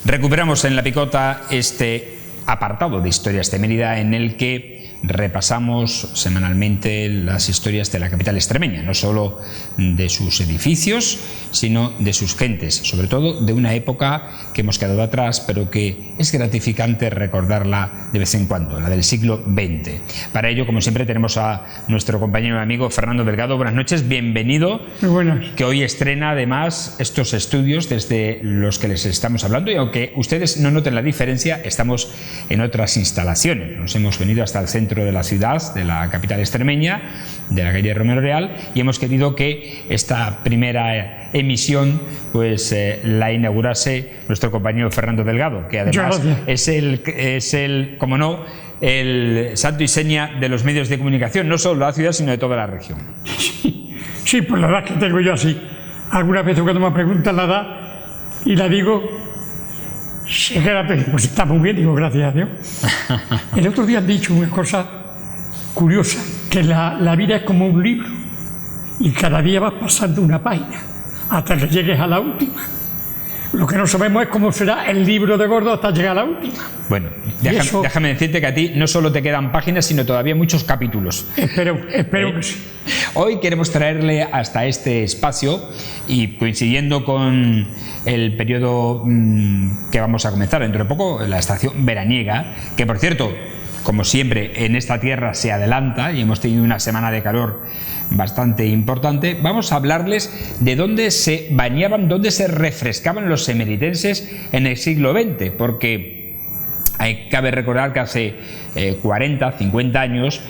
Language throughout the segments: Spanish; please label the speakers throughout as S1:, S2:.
S1: Recuperamos en La Picota este apartado de Historias de Mérida en el que repasamos semanalmente las historias de la capital extremeña, no solo de sus edificios, sino de sus gentes, sobre todo de una época que hemos quedado atrás, pero que es gratificante recordarla de vez en cuando, la del siglo XX. Para ello, como siempre, tenemos a nuestro compañero y amigo Fernando Delgado. Buenas noches, bienvenido.
S2: Muy buenas.
S1: Que hoy estrena además estos estudios desde los que les estamos hablando, y aunque ustedes no noten la diferencia, estamos en otras instalaciones. Nos hemos venido hasta el centro de la ciudad, de la capital extremeña, de la calle Romero Real, y hemos querido que esta primera emisión pues la inaugurase nuestro compañero Fernando Delgado, que además es el, como no, el santo y seña de los medios de comunicación, no solo de la ciudad, sino de toda la región.
S2: Sí, pues la verdad es que tengo yo así. Algunas veces cuando me preguntan la edad y la digo, pues está muy bien, digo, gracias a Dios. El otro día han dicho una cosa curiosa, que la vida es como un libro y cada día vas pasando una página hasta que llegues a la última. Lo que no sabemos es cómo será el libro de gordo hasta llegar a la última.
S1: Bueno, déjame decirte que a ti no solo te quedan páginas, sino todavía muchos capítulos.
S2: Espero que sí.
S1: Hoy queremos traerle hasta este espacio, y coincidiendo con el periodo que vamos a comenzar dentro de poco, la estación veraniega, que por cierto, como siempre en esta tierra se adelanta y hemos tenido una semana de calor bastante importante, vamos a hablarles de dónde se bañaban, dónde se refrescaban los emeritenses en el siglo XX, porque cabe recordar que hace 40, 50 años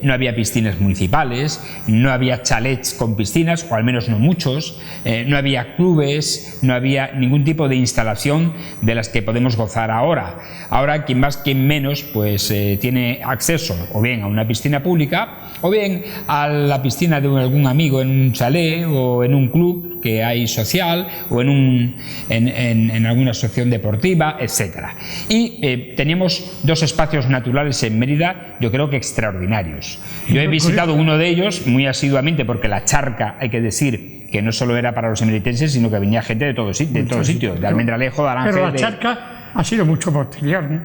S1: no había piscinas municipales, no había chalets con piscinas, o al menos no muchos, no había clubes, no había ningún tipo de instalación de las que podemos gozar ahora. Ahora, quien más, quien menos, pues tiene acceso o bien a una piscina pública, o bien a la piscina de algún amigo en un chalet o en un club que hay social, o en alguna asociación deportiva, etcétera. Y teníamos dos espacios naturales en Mérida, yo creo que extraordinarios. Yo he visitado uno de ellos muy asiduamente, porque la charca, hay que decir que no solo era para los emeritenses, sino que venía gente de todos sitios, de Almendralejo, de Aranje.
S2: Pero la charca ha sido mucho posterior, ¿no?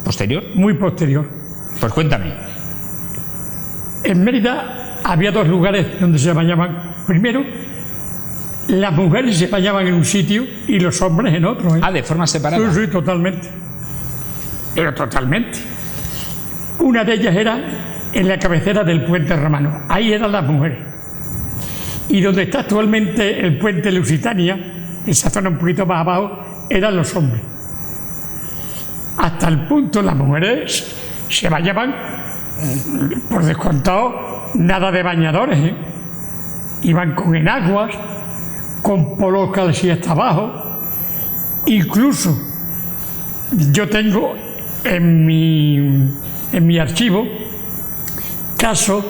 S1: ¿Posterior?
S2: Muy posterior.
S1: Pues cuéntame.
S2: En Mérida había dos lugares donde se bañaban. Primero, las mujeres se bañaban en un sitio y los hombres en otro.
S1: Ah, de forma separada.
S2: Sí, totalmente. Pero totalmente. Una de ellas era en la cabecera del puente romano. Ahí eran las mujeres. Y donde está actualmente el puente Lusitania, esa zona un poquito más abajo, eran los hombres. Hasta el punto las mujeres se bañaban, por descontado, nada de bañadores, ¿eh? Iban con enaguas, con polos calcí hasta abajo. Incluso yo tengo en mi archivo casos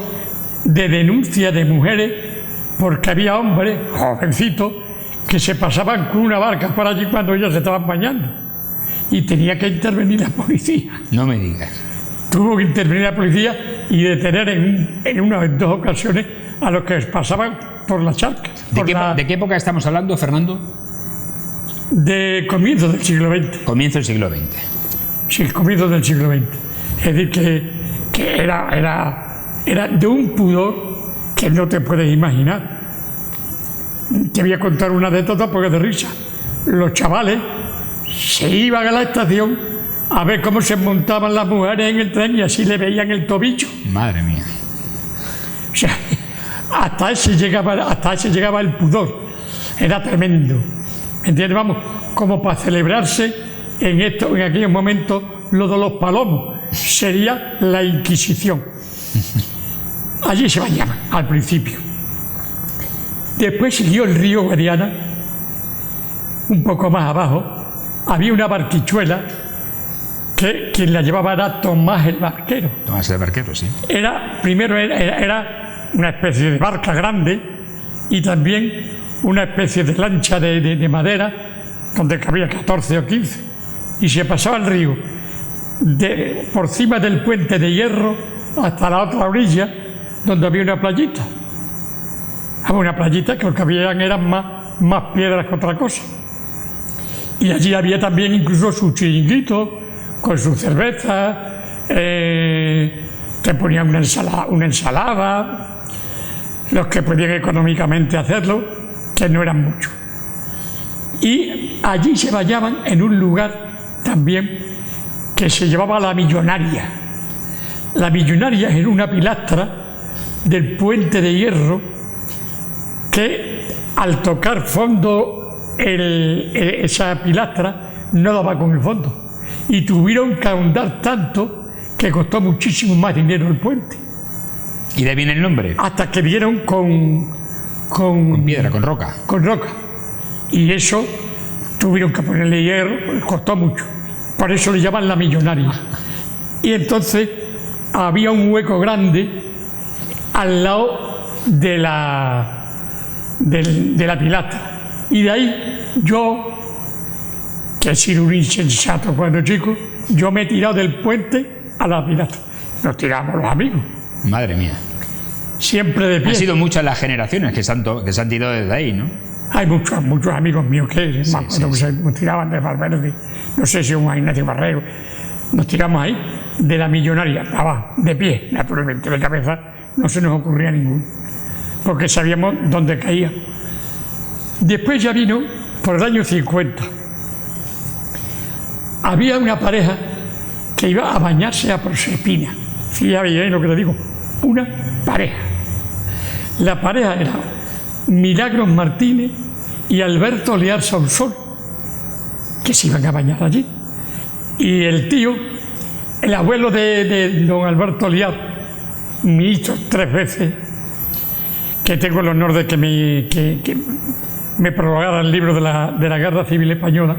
S2: de denuncia de mujeres porque había hombres jovencitos que se pasaban con una barca por allí cuando ellas se estaban bañando y tenía que intervenir la policía.
S1: No me digas.
S2: Tuvo que intervenir la policía y detener en una o en dos ocasiones a los que pasaban por la charca.
S1: ¿De qué época estamos hablando, Fernando?
S2: De comienzos del siglo XX.
S1: Comienzo del siglo XX.
S2: Sí, el comienzo del siglo XX. Es decir, que era de un pudor que no te puedes imaginar. Te voy a contar una de todas porque es de risa. Los chavales se iban a la estación a ver cómo se montaban las mujeres en el tren y así le veían el tobillo.
S1: Madre mía.
S2: O sea, hasta ese llegaba el pudor. Era tremendo. ¿Entiendes? Vamos, como para celebrarse en aquellos momentos lo de los palomos. Sería la Inquisición. Allí se bañaban al principio. Después siguió el río Guadiana, un poco más abajo. Había una barquichuela que quien la llevaba era Tomás el Barquero.
S1: Tomás el Barquero, sí.
S2: Primero era una especie de barca grande y también una especie de lancha de madera donde cabía 14 o 15. Y se pasaba el río por encima del puente de hierro hasta la otra orilla, donde había una playita. Había una playita que lo que habían eran más piedras que otra cosa. Y allí había también incluso su chiringuito con su cerveza, te ponían una ensalada, los que podían económicamente hacerlo, que no eran muchos. Y allí se bañaban en un lugar también que se llamaba La Millonaria. La Millonaria era una pilastra del puente de hierro que al tocar fondo esa pilastra no daba con el fondo y tuvieron que ahondar tanto que costó muchísimo más dinero el puente.
S1: ¿Y de ahí viene el nombre?
S2: Hasta que dieron
S1: Con piedra, con roca.
S2: Con roca. Y eso tuvieron que ponerle hierro, costó mucho. Por eso le llaman La Millonaria. Y entonces había un hueco grande al lado de la pilastra. Y de ahí yo, que he sido un insensato cuando chico, yo me he tirado del puente a la pilastra. Nos tiramos los amigos.
S1: Madre mía.
S2: Siempre de pie.
S1: Han sido muchas las generaciones que se han tirado desde ahí, ¿no?
S2: Hay muchos amigos míos que se tiraban de Valverde, no sé si un Ignacio Barrero, nos tiramos ahí de La Millonaria, abajo, de pie, naturalmente, de cabeza no se nos ocurría ninguno, porque sabíamos dónde caía. Después ya vino, por el año 50, había una pareja que iba a bañarse a Proserpina. Fíjate bien lo que te digo, una pareja. La pareja era Milagros Martínez y Alberto Liar Sausón, que se iban a bañar allí. Y el tío, el abuelo de don Alberto Liar, me hizo 3 veces, que tengo el honor de que me prologara el libro de la Guerra Civil Española,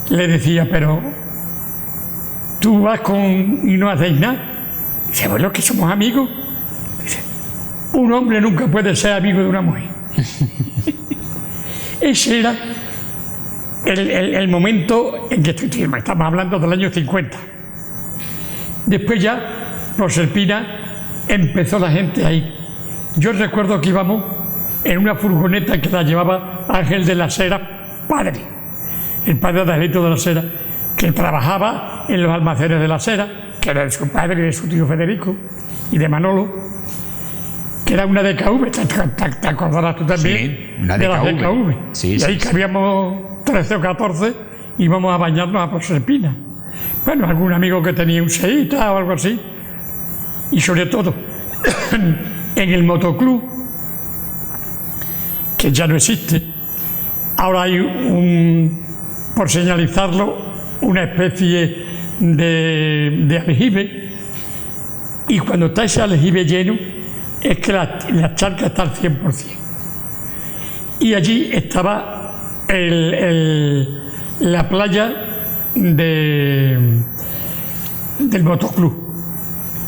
S2: le decía, pero tú vas y no hacéis nada. Dice, bueno, que somos amigos. Dice, un hombre nunca puede ser amigo de una mujer. Ese era el momento en que estamos hablando del año 50. Después ya, Proserpina, empezó la gente ahí. Yo recuerdo que íbamos en una furgoneta que la llevaba Ángel de la Sera, padre, el padre de Angelito de la Sera, que trabajaba en los almacenes de la Sera, que era de su padre y de su tío Federico, y de Manolo, que era una DKV, ¿te acordarás tú también?
S1: Sí, una DKV.
S2: De las DKV.
S1: Sí,
S2: y ahí que habíamos 13 o 14, íbamos a bañarnos a Proserpina. Bueno, algún amigo que tenía un Seita o algo así. Y sobre todo, en el motoclub, que ya no existe, ahora hay por señalizarlo, una especie de aljibe, y cuando está ese aljibe lleno, es que la charca está al 100%. Y allí estaba la playa del motoclub,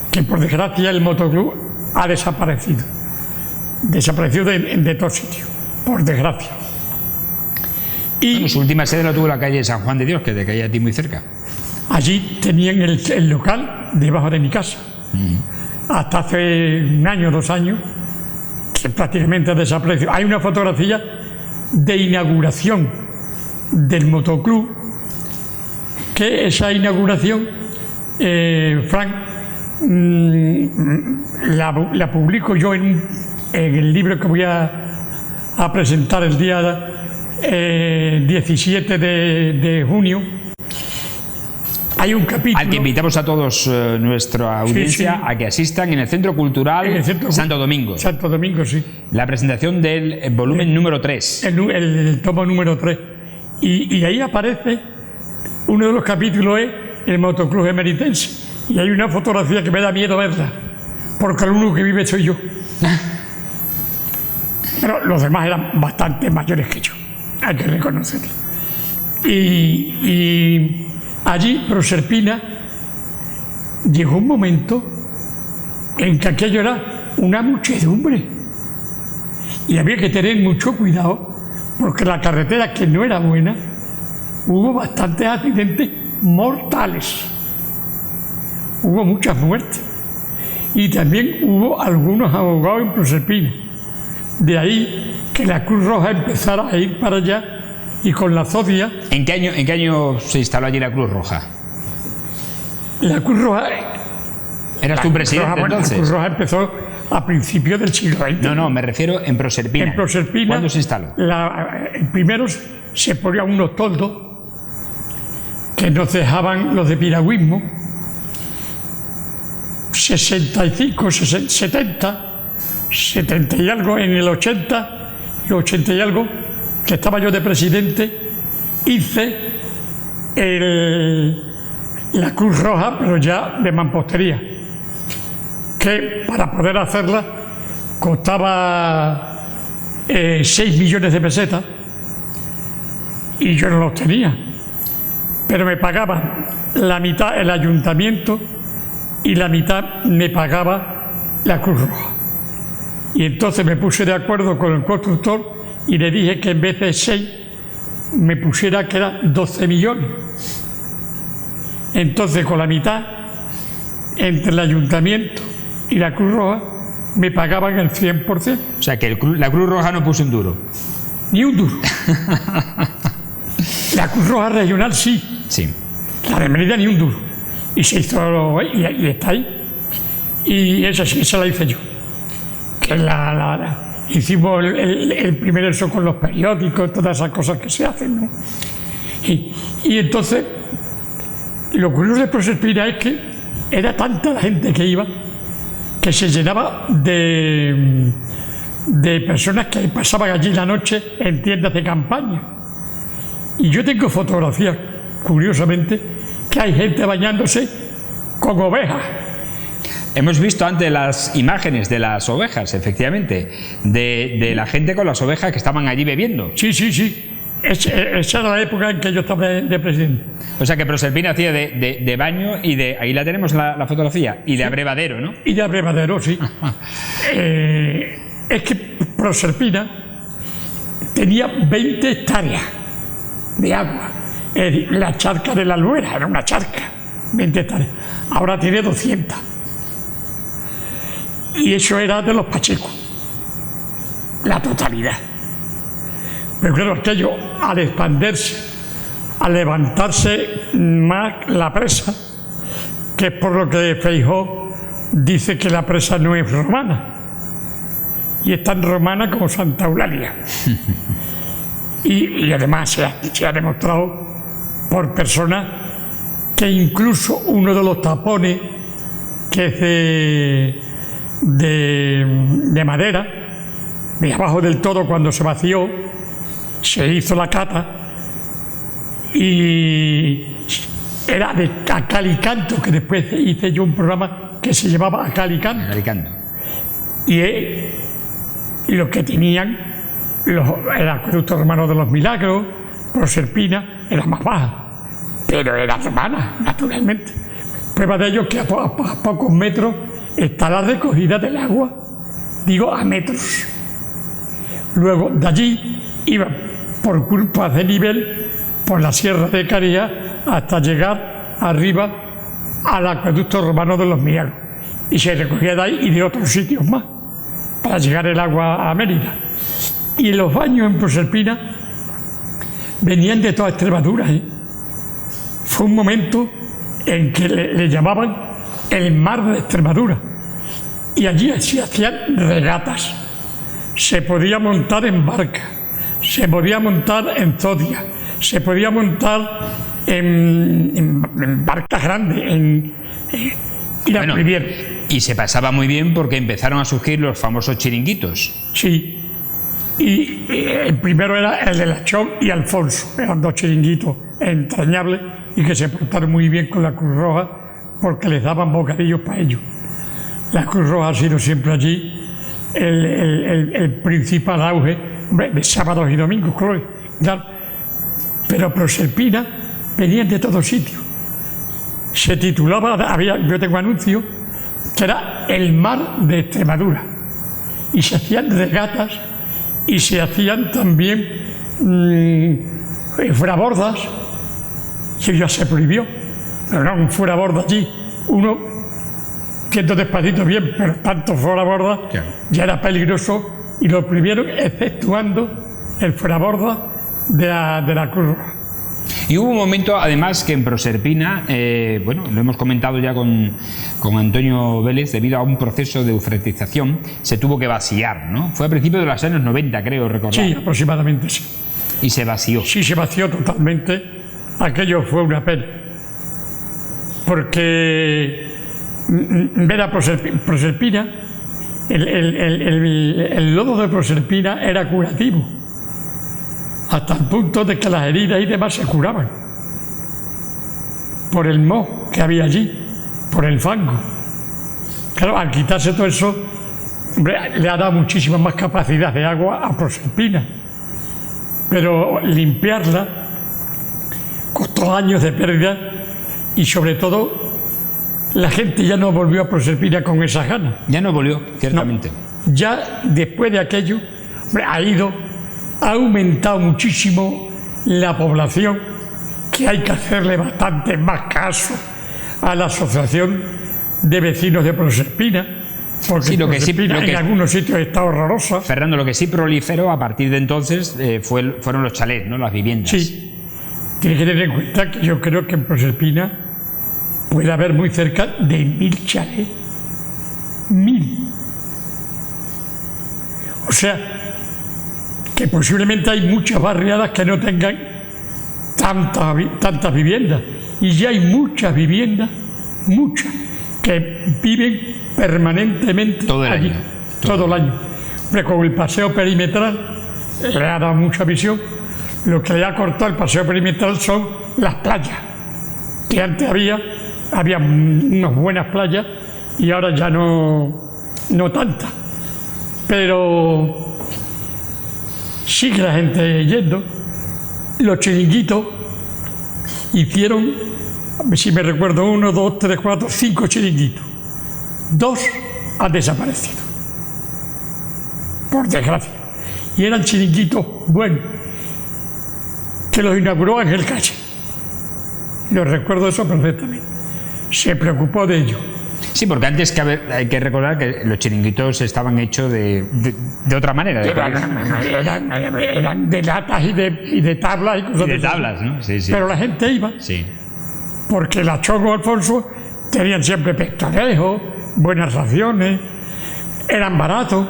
S2: que por desgracia el motoclub ha desaparecido. Desapareció de todos sitios, por desgracia. Y
S1: bueno, su última sede lo tuvo en la calle San Juan de Dios, que te caía a ti muy cerca.
S2: Allí tenían el local debajo de mi casa. Hasta hace 1 año, 2 años, que prácticamente desapareció. Hay una fotografía de inauguración del motoclub, que esa inauguración, Frank, la publico yo en el libro que voy a presentar el día 17 de junio. Hay un capítulo
S1: al que invitamos a todos nuestra audiencia a que asistan en el Centro Cultural Santo Domingo.
S2: Santo Domingo, sí.
S1: La presentación del volumen número 3.
S2: El tomo número 3. Y ahí aparece, uno de los capítulos es el motoclub emeritense. Y hay una fotografía que me da miedo verla, porque el único que vive soy yo. Pero los demás eran bastante mayores que yo, hay que reconocerlo. Y allí, Proserpina, llegó un momento en que aquello era una muchedumbre y había que tener mucho cuidado, porque la carretera, que no era buena, hubo bastantes accidentes mortales, hubo muchas muertes y también hubo algunos ahogados en Proserpina. De ahí que la Cruz Roja empezara a ir para allá y con la Zodia.
S1: ¿En qué año se instaló allí la Cruz Roja?
S2: La Cruz Roja...
S1: ¿Eras tú presidente entonces?
S2: La Cruz Roja empezó a principios del siglo XX.
S1: No, me refiero en Proserpina.
S2: En Proserpina.
S1: ¿Cuándo se instaló?
S2: Primero se ponían unos toldos que nos dejaban los de piragüismo, 65, 70 y algo, en el 80 y 80 y algo, que estaba yo de presidente, hice la Cruz Roja, pero ya de mampostería, que para poder hacerla costaba 6 millones de pesetas y yo no los tenía, pero me pagaban la mitad el ayuntamiento y la mitad me pagaba la Cruz Roja. Y entonces me puse de acuerdo con el constructor y le dije que en vez de 6 me pusiera que eran 12 millones. Entonces con la mitad, entre el ayuntamiento y la Cruz Roja, me pagaban el 100%.
S1: O sea que la Cruz Roja no puso un duro.
S2: Ni un duro. La Cruz Roja regional sí.
S1: Sí.
S2: La de Mérida ni un duro. Y se hizo, y está ahí. Y esa sí, esa la hice yo. Que hicimos el primer eso con los periódicos, todas esas cosas que se hacen, ¿no? Y entonces, lo curioso de Proserpina es que era tanta la gente que iba que se llenaba de personas que pasaban allí la noche en tiendas de campaña. Y yo tengo fotografías, curiosamente, que hay gente bañándose con ovejas.
S1: Hemos visto antes las imágenes de las ovejas, efectivamente, de la gente con las ovejas que estaban allí bebiendo.
S2: Sí. Esa era la época en que yo estaba de presidente.
S1: O sea que Proserpina hacía de baño y ahí la tenemos la fotografía, y de abrevadero, ¿no?
S2: Y de abrevadero, sí. Es que Proserpina tenía 20 hectáreas de agua. La charca de la Albuera era una charca, 20 hectáreas. Ahora tiene 200. Y eso era de los Pachecos, la totalidad. Pero claro, aquello, al expandirse, al levantarse más la presa, que es por lo que Feijóo dice que la presa no es romana, y es tan romana como Santa Eulalia. Y además se ha demostrado por personas que incluso uno de los tapones, que es de madera, de abajo del todo, cuando se vació, se hizo la cata y era de cal y canto, que después hice yo un programa que se llamaba Cal y Canto. Y lo que tenían el acueducto romano de los Milagros, Proserpina, era más baja, pero era romana, naturalmente. Prueba de ello es que a pocos metros está la recogida del agua, digo a metros. Luego de allí iba por culpa de nivel por la Sierra de Caría hasta llegar arriba al acueducto romano de los Milagros, y se recogía de ahí y de otros sitios más para llegar el agua a Mérida. Y los baños en Proserpina venían de toda Extremadura, ¿eh? Fue un momento en que le llamaban el mar de Extremadura, y allí se hacían regatas. Se podía montar en barca, se podía montar en zodia, se podía montar en barcas grandes,
S1: y se pasaba muy bien porque empezaron a surgir los famosos chiringuitos.
S2: Sí, y el primero era el de Lachón y Alfonso, eran dos chiringuitos entrañables y que se portaron muy bien con la Cruz Roja porque les daban bocadillos para ellos. La Cruz Roja ha sido siempre allí el principal auge de sábados y domingos, claro. Pero Proserpina venían de todos sitios. Se titulaba, yo tengo anuncio, que era el mar de Extremadura, y se hacían regatas y se hacían también fuerabordas, que ya se prohibió, pero no, un fueraborda allí, uno siendo despacito bien, pero tanto fueraborda, ya era peligroso, y lo prohibieron, exceptuando el fueraborda de la Cruz Roja.
S1: Y hubo un momento, además, que en Proserpina, bueno, lo hemos comentado ya con Antonio Vélez, debido a un proceso de eufratización, se tuvo que vaciar, ¿no? Fue a principios de los años 90, creo recordar.
S2: Sí, aproximadamente, sí.
S1: Y se vació.
S2: Sí, se vació totalmente. Aquello fue una pena. Porque ver a Proserpina, el lodo de Proserpina era curativo, hasta el punto de que las heridas y demás se curaban por el moho que había allí, por el fango. Claro, al quitarse todo eso, hombre, le ha dado muchísima más capacidad de agua a Proserpina, pero limpiarla costó años de pérdida y sobre todo la gente ya no volvió a Proserpina con esas ganas.
S1: Ya no volvió, ciertamente.
S2: No, ya después de aquello, hombre, ha aumentado muchísimo la población, que hay que hacerle bastante más caso a la asociación de vecinos de Proserpina, porque
S1: sí,
S2: Proserpina en algunos sitios está horrorosa.
S1: Fernando, lo que sí proliferó a partir de entonces fueron los chalés, ¿no? Las viviendas.
S2: Sí, tiene que tener en cuenta que yo creo que en Proserpina puede haber muy cerca de 1000 chalés. 1000. O sea, que posiblemente hay muchas barriadas que no tengan tantas viviendas, y ya hay muchas viviendas, muchas, que viven permanentemente
S1: todo el
S2: allí,
S1: año.
S2: todo el año. Hombre, con el paseo perimetral le ha dado mucha visión. Lo que le ha cortado el paseo perimetral son las playas, que antes había unas buenas playas y ahora ya no tantas. Pero sigue la gente yendo. Los chiringuitos hicieron, a ver si me recuerdo, 1, 2, 3, 4, 5 chiringuitos. 2 han desaparecido, por desgracia. Y eran chiringuitos buenos, que los inauguró Ángel Calle. Lo recuerdo eso perfectamente. Se preocupó de ello.
S1: Sí, porque antes hay que recordar que los chiringuitos estaban hechos de otra manera.
S2: Eran de latas y de tablas y cosas
S1: de tablas, ¿no? Sí, sí.
S2: Pero la gente iba.
S1: Sí.
S2: Porque la Chongo Alfonso tenían siempre pescadejos, buenas raciones, eran baratos.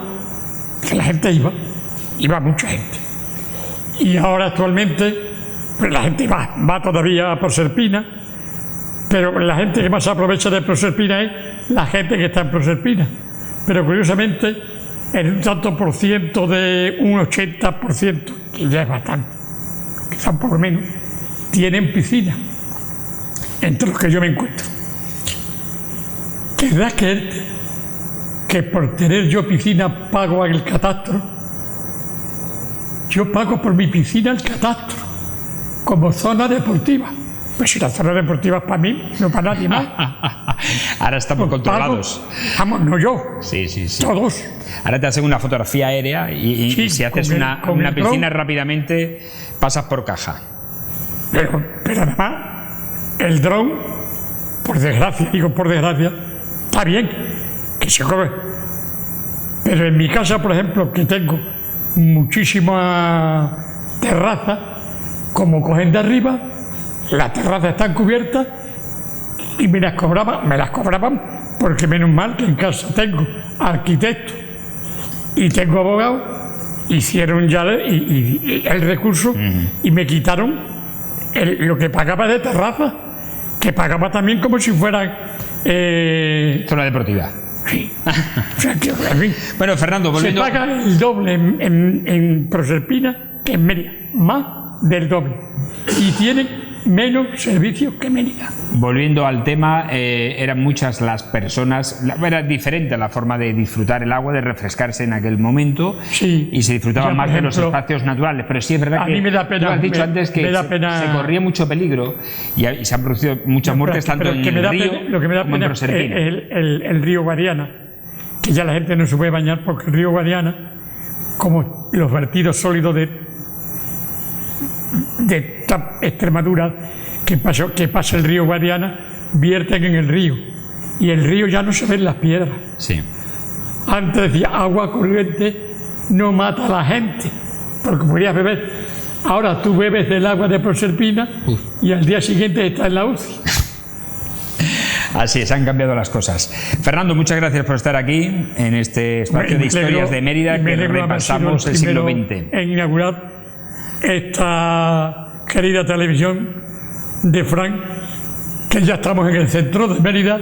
S2: Que la gente iba mucha gente. Y ahora actualmente, pues la gente va todavía a Proserpina, pero la gente que más aprovecha de Proserpina es la gente que está en Proserpina. Pero curiosamente, en un tanto por ciento de un 80%, que ya es bastante, quizás por lo menos, tienen piscina, entre los que yo me encuentro. ¿Querrás creerte que por tener yo piscina pago el catastro? Yo pago por mi piscina el catastro, como zona deportiva. Pues si la zona deportiva es para mí, no para nadie más.
S1: Ahora estamos controlados.
S2: Vamos, no yo.
S1: Sí.
S2: Todos.
S1: Ahora te hacen una fotografía aérea y si haces una piscina rápidamente, pasas por caja.
S2: Pero además, el dron, por desgracia, está bien, que se cobre. Pero en mi casa, por ejemplo, que tengo muchísimas terrazas, como cogen de arriba, las terrazas están cubiertas y me las cobraban porque menos mal que en casa tengo arquitecto y tengo abogado, hicieron ya el recurso y me quitaron lo que pagaba de terraza, que pagaba también como si fuera
S1: zona deportiva.
S2: Sí. O sea que, en fin,
S1: bueno, Fernando, volviendo...
S2: Se paga el doble en Proserpina que en Mérida, más del doble, y tienen menos servicios que Mérida.
S1: Volviendo al tema, eran muchas las personas, era diferente la forma de disfrutar el agua, de refrescarse en aquel momento,
S2: sí,
S1: y se disfrutaba más de los espacios naturales, pero sí es verdad
S2: a
S1: que
S2: mí me da pena,
S1: tú has dicho antes que se corría mucho peligro y se han producido muchas muertes tanto en el río como en Proserpina.
S2: El río Guadiana, que ya la gente no se puede bañar porque el río Guadiana, como los vertidos sólidos de Extremadura que pasa el río Guadiana, vierten en el río y el río ya no se ven las piedras.
S1: Sí.
S2: Antes decía agua corriente no mata a la gente porque podías beber, Ahora tú bebes del agua de Proserpina y al día siguiente estás en la UCI.
S1: Así es, han cambiado las cosas. Fernando, muchas gracias por estar aquí en este espacio de historias de Mérida que repasamos el siglo XX.
S2: En inaugurar esta querida televisión de Fran, que ya estamos en el centro de Mérida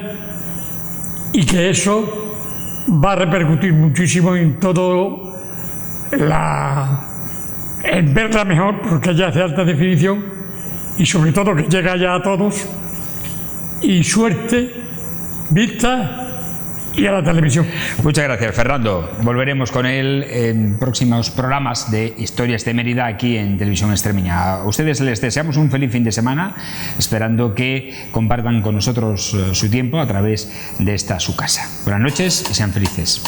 S2: y que eso va a repercutir muchísimo en todo en verla mejor, porque ya es de alta definición y sobre todo que llega ya a todos. Y suerte, vista y a la televisión.
S1: Muchas gracias, Fernando. Volveremos con él en próximos programas de Historias de Mérida aquí en Televisión Extremeña. A ustedes les deseamos un feliz fin de semana, esperando que compartan con nosotros su tiempo a través de esta su casa. Buenas noches y sean felices.